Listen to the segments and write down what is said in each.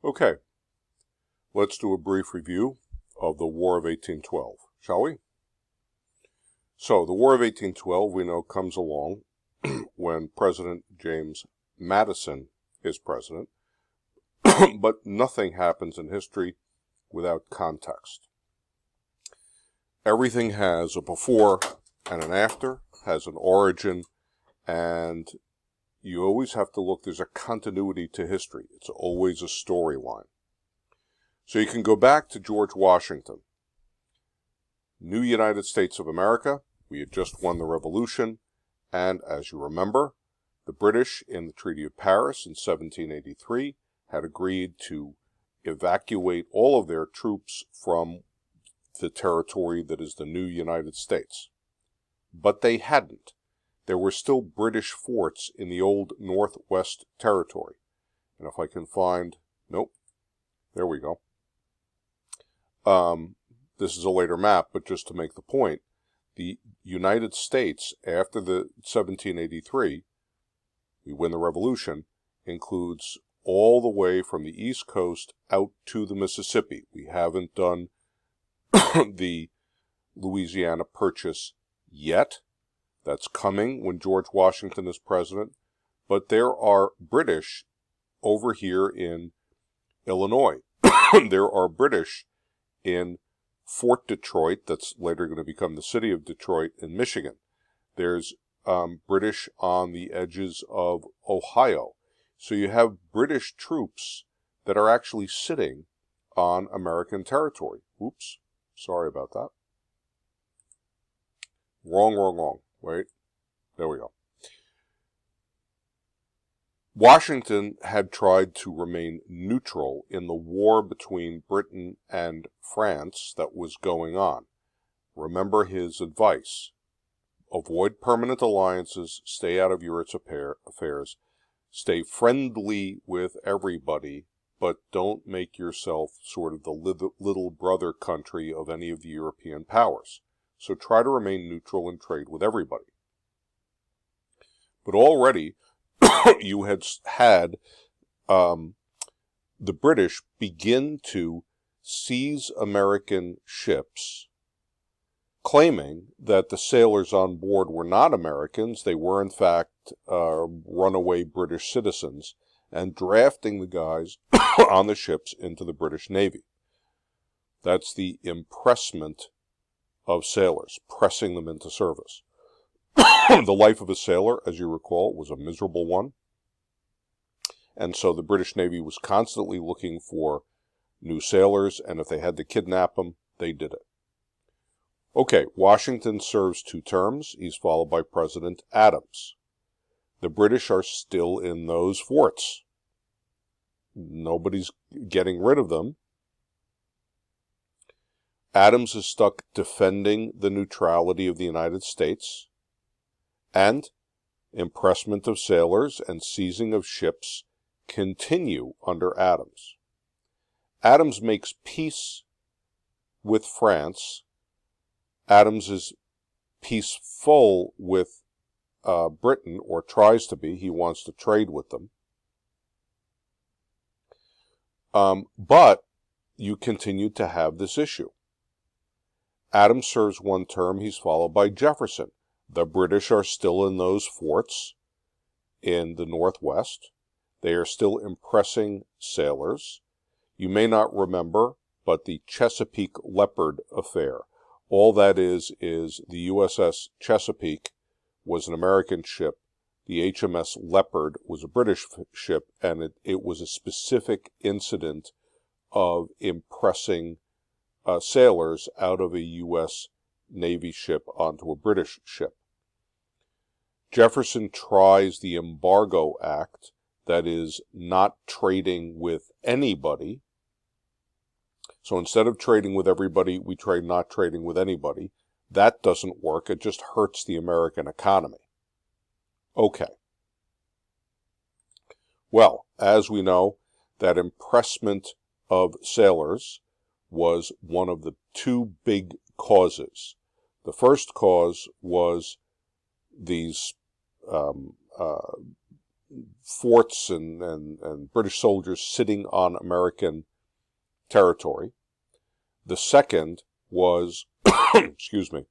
Okay, let's do a brief review of the War of 1812, shall we? So, the War of 1812, we know, comes along when President James Madison is president, but nothing happens in history without context. Everything has a before and an after, has an origin, and you always have to look, there's a continuity to history. It's always a storyline. So you can go back to George Washington. New United States of America, we had just won the Revolution, and as you remember, the British in the Treaty of Paris in 1783 had agreed to evacuate all of their troops from the territory that is the new United States. But they hadn't. There were still British forts in the old Northwest Territory. And if I can find, nope, there we go. This is a later map, but just to make the point, the United States, after the 1783, we win the Revolution, includes all the way from the East Coast out to the Mississippi. We haven't done the Louisiana Purchase yet. That's coming when George Washington is president. But there are British over here in Illinois. There are British in Fort Detroit, that's later going to become the city of Detroit, in Michigan. There's British on the edges of Ohio. So you have British troops that are actually sitting on American territory. Oops, sorry about that. Wrong. Wait, there we go. Washington had tried to remain neutral in the war between Britain and France that was going on. Remember his advice. Avoid permanent alliances, stay out of Europe's affairs, stay friendly with everybody, but don't make yourself sort of the little brother country of any of the European powers. So try to remain neutral and trade with everybody. But already you had the British begin to seize American ships, claiming that the sailors on board were not Americans. They were, in fact, runaway British citizens, and drafting the guys on the ships into the British Navy. That's the impressment of sailors, pressing them into service. The life of a sailor, as you recall, was a miserable one. And so the British Navy was constantly looking for new sailors, and if they had to kidnap them, they did it. Okay, Washington serves 2 terms. He's followed by President Adams. The British are still in those forts. Nobody's getting rid of them. Adams is stuck defending the neutrality of the United States, and impressment of sailors and seizing of ships continue under Adams. Adams makes peace with France. Adams is peaceful with Britain, or tries to be. He wants to trade with them. But you continue to have this issue. Adams serves 1 term. He's followed by Jefferson. The British are still in those forts in the Northwest. They are still impressing sailors. You may not remember, but the Chesapeake Leopard affair. All that is the USS Chesapeake was an American ship. The HMS Leopard was a British ship, and it was a specific incident of impressing sailors out of a U.S. Navy ship onto a British ship. Jefferson tries the Embargo Act, that is, not trading with anybody. So instead of trading with everybody, we try not trading with anybody. That doesn't work. It just hurts the American economy. Okay. Well, as we know, that impressment of sailors was one of the 2 big causes. The first cause was these forts and British soldiers sitting on American territory. The second was, excuse me,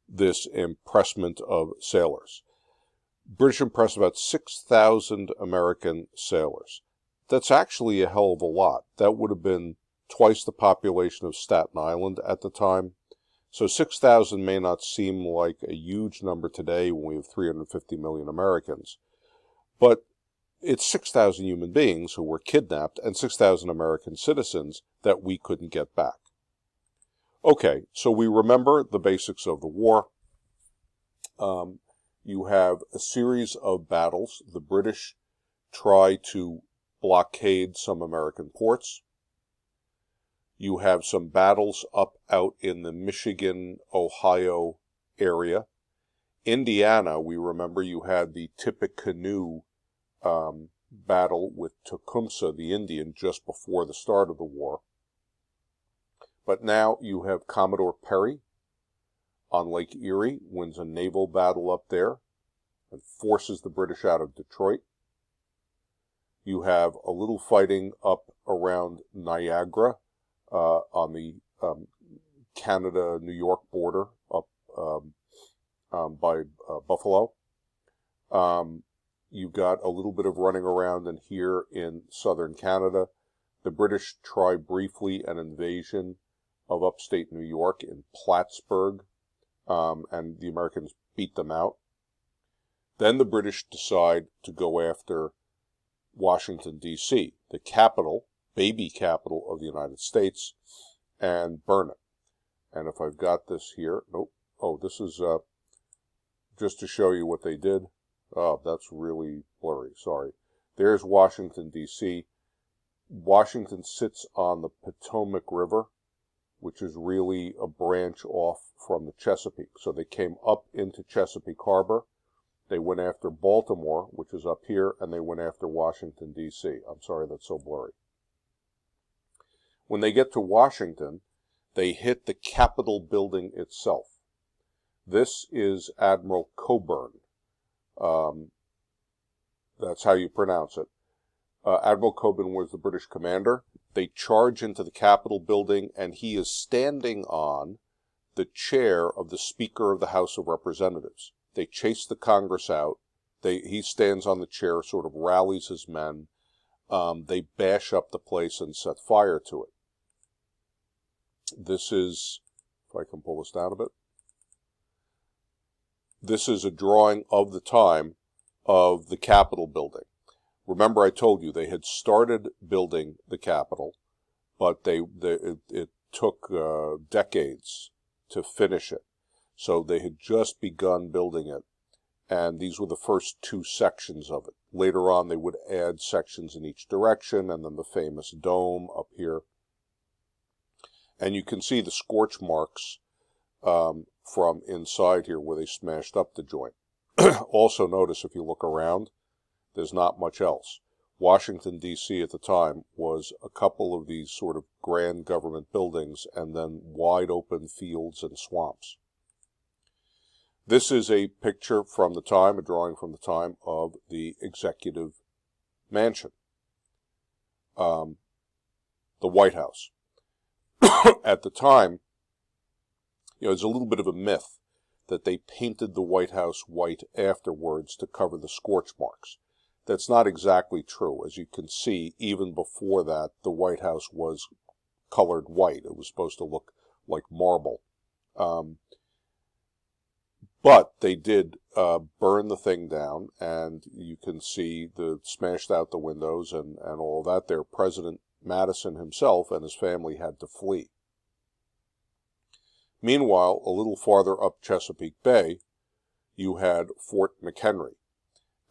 this impressment of sailors. British impressed about 6,000 American sailors. That's actually a hell of a lot. That would have been twice the population of Staten Island at the time. So 6,000 may not seem like a huge number today when we have 350 million Americans. But it's 6,000 human beings who were kidnapped and 6,000 American citizens that we couldn't get back. Okay, so we remember the basics of the war. You have a series of battles. The British try to blockade some American ports. You have some battles up out in the Michigan, Ohio area. Indiana, we remember you had the Tippecanoe battle with Tecumseh, the Indian, just before the start of the war. But now you have Commodore Perry on Lake Erie, wins a naval battle up there and forces the British out of Detroit. You have a little fighting up around Niagara on the Canada-New York border up by Buffalo. You've got a little bit of running around in here in southern Canada. The British try briefly an invasion of upstate New York in Plattsburgh, and the Americans beat them out. Then the British decide to go after Washington, D.C., the capital, baby capital of the United States, and burn it. And if I've got this here, nope. Oh, this is just to show you what they did. Oh, that's really blurry, sorry. There's Washington, D.C. Washington sits on the Potomac River, which is really a branch off from the Chesapeake. So they came up into Chesapeake Harbor. They went after Baltimore, which is up here, and they went after Washington, D.C. I'm sorry that's so blurry. When they get to Washington, they hit the Capitol building itself. This is Admiral Coburn. That's how you pronounce it. Admiral Coburn was the British commander. They charge into the Capitol building, and he is standing on the chair of the Speaker of the House of Representatives. They chase the Congress out. He stands on the chair, sort of rallies his men. They bash up the place and set fire to it. This is, if I can pull this down a bit, this is a drawing of the time of the Capitol building. Remember, I told you they had started building the Capitol, but it took decades to finish it. So they had just begun building it, and these were the first two sections of it. Later on, they would add sections in each direction, and then the famous dome up here. And you can see the scorch marks from inside here where they smashed up the joint. Also notice, if you look around, there's not much else. Washington, D.C. at the time was a couple of these sort of grand government buildings and then wide open fields and swamps. This is a picture from the time, a drawing from the time of the Executive Mansion, the White House. At the time, it's a little bit of a myth that they painted the White House white afterwards to cover the scorch marks. That's not exactly true. As you can see, even before that, the White House was colored white. It was supposed to look like marble. But they did burn the thing down, and you can see smashed out the windows and all that there. President Madison himself and his family had to flee. Meanwhile, a little farther up Chesapeake Bay, you had Fort McHenry.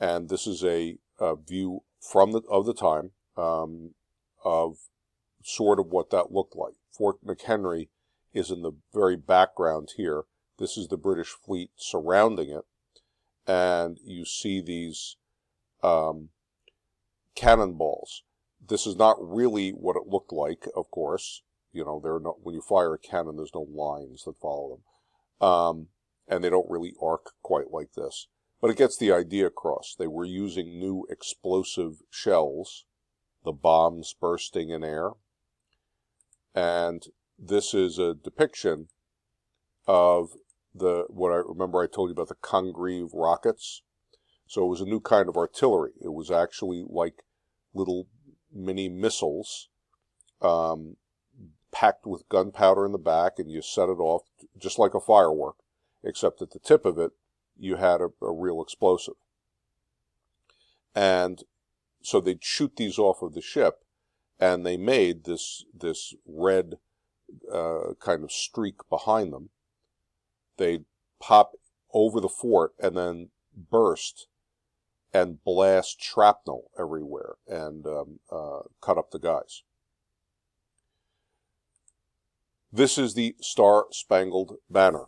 And this is a view of the time of sort of what that looked like. Fort McHenry is in the very background here. This is the British fleet surrounding it. And you see these cannonballs. This is not really what it looked like, of course. When you fire a cannon, there's no lines that follow them. and they don't really arc quite like this. But it gets the idea across. They were using new explosive shells, the bombs bursting in air. And this is a depiction of what I remember I told you about the Congreve rockets. So it was a new kind of artillery. It was actually like little mini missiles, packed with gunpowder in the back, and you set it off just like a firework, except at the tip of it, you had a real explosive. And so they'd shoot these off of the ship, and they made this red kind of streak behind them. They'd pop over the fort and then burst and blast shrapnel everywhere and cut up the guys. This is the Star-Spangled Banner.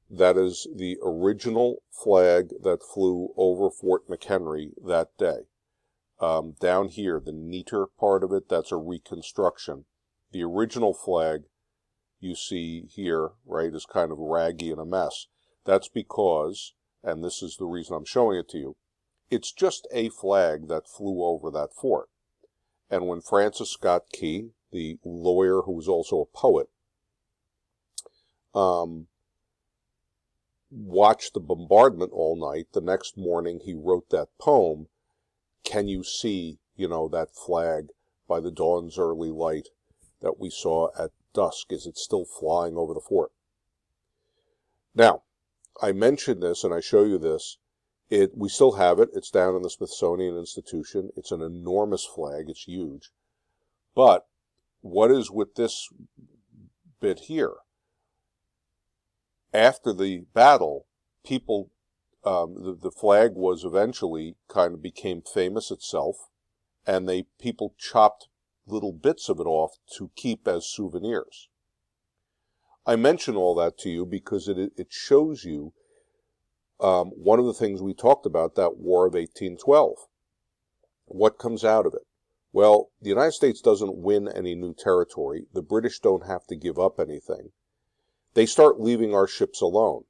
That is the original flag that flew over Fort McHenry that day. Down here, the neater part of it, that's a reconstruction. The original flag you see here, right, is kind of raggy and a mess. That's because, and this is the reason I'm showing it to you, it's just a flag that flew over that fort. And when Francis Scott Key, the lawyer who was also a poet, watched the bombardment all night, the next morning he wrote that poem, "Can you see, that flag by the dawn's early light that we saw at dusk? Is it still flying over the fort?" Now, I mentioned this and I show you this. We still have it. It's down in the Smithsonian Institution. It's an enormous flag. It's huge. But what is with this bit here? After the battle, people, the flag was eventually kind of became famous itself, and people chopped little bits of it off to keep as souvenirs. I mention all that to you because it shows you one of the things we talked about, that War of 1812. What comes out of it? Well, the United States doesn't win any new territory. The British don't have to give up anything. They start leaving our ships alone.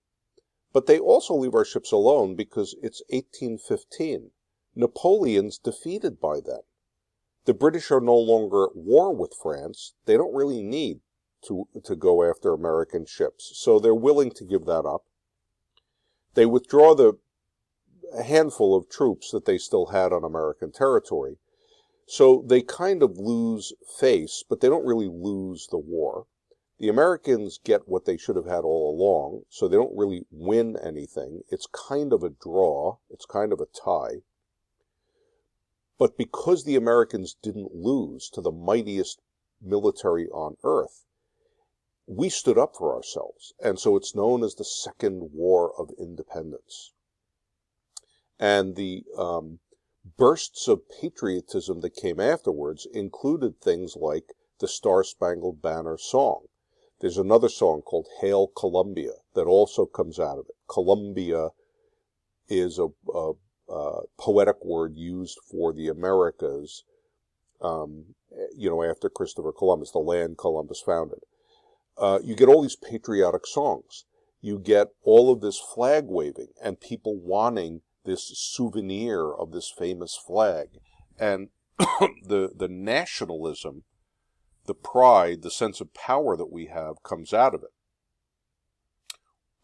But they also leave our ships alone because it's 1815. Napoleon's defeated by then. The British are no longer at war with France. They don't really need to go after American ships. So they're willing to give that up. They withdraw a handful of troops that they still had on American territory. So they kind of lose face, but they don't really lose the war. The Americans get what they should have had all along, so they don't really win anything. It's kind of a draw. It's kind of a tie. But because the Americans didn't lose to the mightiest military on earth, we stood up for ourselves. And so it's known as the Second War of Independence. And the bursts of patriotism that came afterwards included things like the Star-Spangled Banner song. There's another song called Hail Columbia that also comes out of it. Columbia is a poetic word used for the Americas, after Christopher Columbus, the land Columbus founded. You get all these patriotic songs. You get all of this flag waving and people wanting this souvenir of this famous flag. And the nationalism, the pride, the sense of power that we have comes out of it.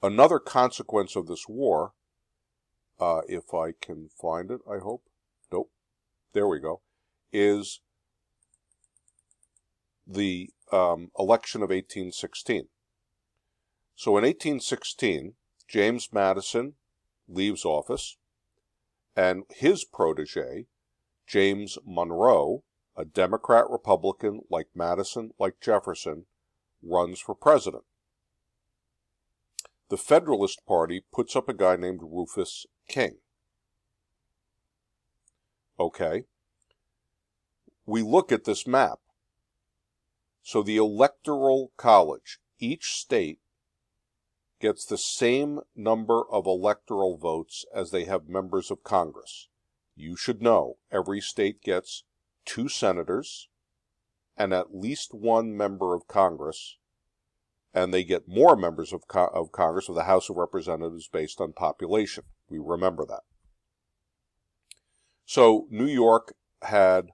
Another consequence of this war, if I can find it, I hope. Nope. There we go. Is the election of 1816. So in 1816, James Madison leaves office, and his protege, James Monroe, a Democrat-Republican like Madison, like Jefferson, runs for president. The Federalist Party puts up a guy named Rufus King. Okay. We look at this map. So the Electoral College, each state gets the same number of electoral votes as they have members of Congress. You should know every state gets 2 senators and at least 1 member of Congress, and they get more members of Congress, of the House of Representatives, based on population. We remember that. So New York had,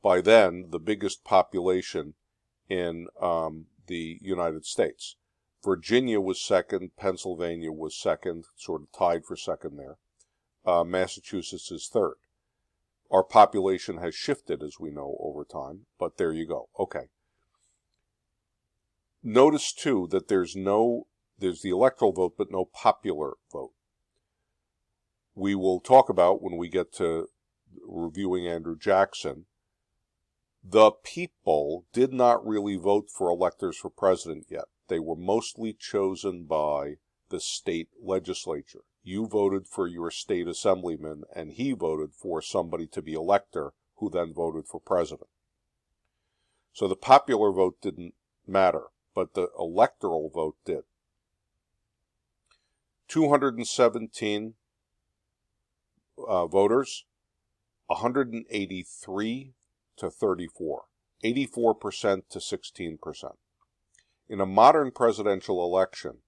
by then, the biggest population in the United States. Virginia was second, Pennsylvania was second, sort of tied for second there. Massachusetts is third. Our population has shifted, as we know, over time, but there you go. Okay. Notice, too, that there's the electoral vote, but no popular vote. We will talk about, when we get to reviewing Andrew Jackson, the people did not really vote for electors for president yet. They were mostly chosen by the state legislature. You voted for your state assemblyman, and he voted for somebody to be elector, who then voted for president. So the popular vote didn't matter, but the electoral vote did. 217 voters, 183 to 34, 84% to 16%. In a modern presidential election,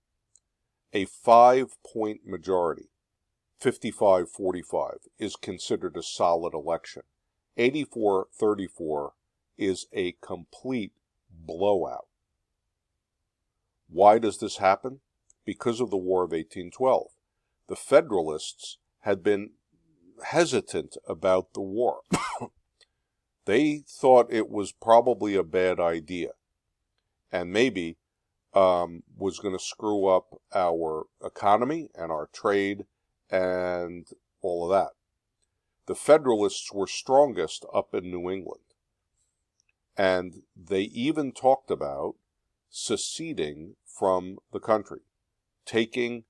a 5-point majority, 55-45, is considered a solid election. 84-34 is a complete blowout. Why does this happen? Because of the War of 1812. The Federalists had been hesitant about the war. They thought it was probably a bad idea, and maybe was going to screw up our economy and our trade and all of that. The Federalists were strongest up in New England, and they even talked about seceding from the country, taking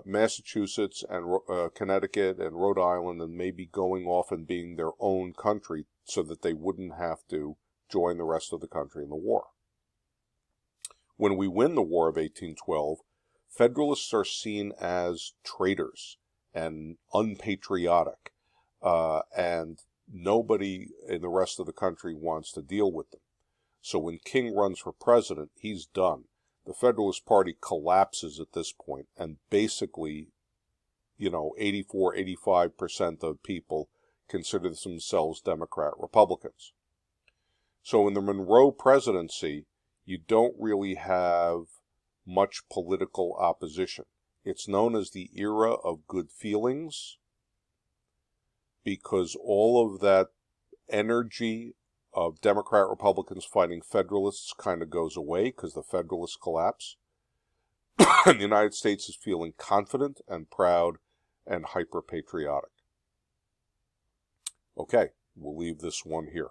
Massachusetts and Connecticut and Rhode Island and maybe going off and being their own country so that they wouldn't have to join the rest of the country in the war. When we win the War of 1812, Federalists are seen as traitors and unpatriotic, and nobody in the rest of the country wants to deal with them. So when King runs for president, he's done. The Federalist Party collapses at this point, and basically, 84-85% of people consider themselves Democrat-Republicans. So in the Monroe presidency, you don't really have much political opposition. It's known as the era of good feelings because all of that energy of Democrat-Republicans fighting Federalists kind of goes away because the Federalists collapse. And the United States is feeling confident and proud and hyper-patriotic. Okay, we'll leave this one here.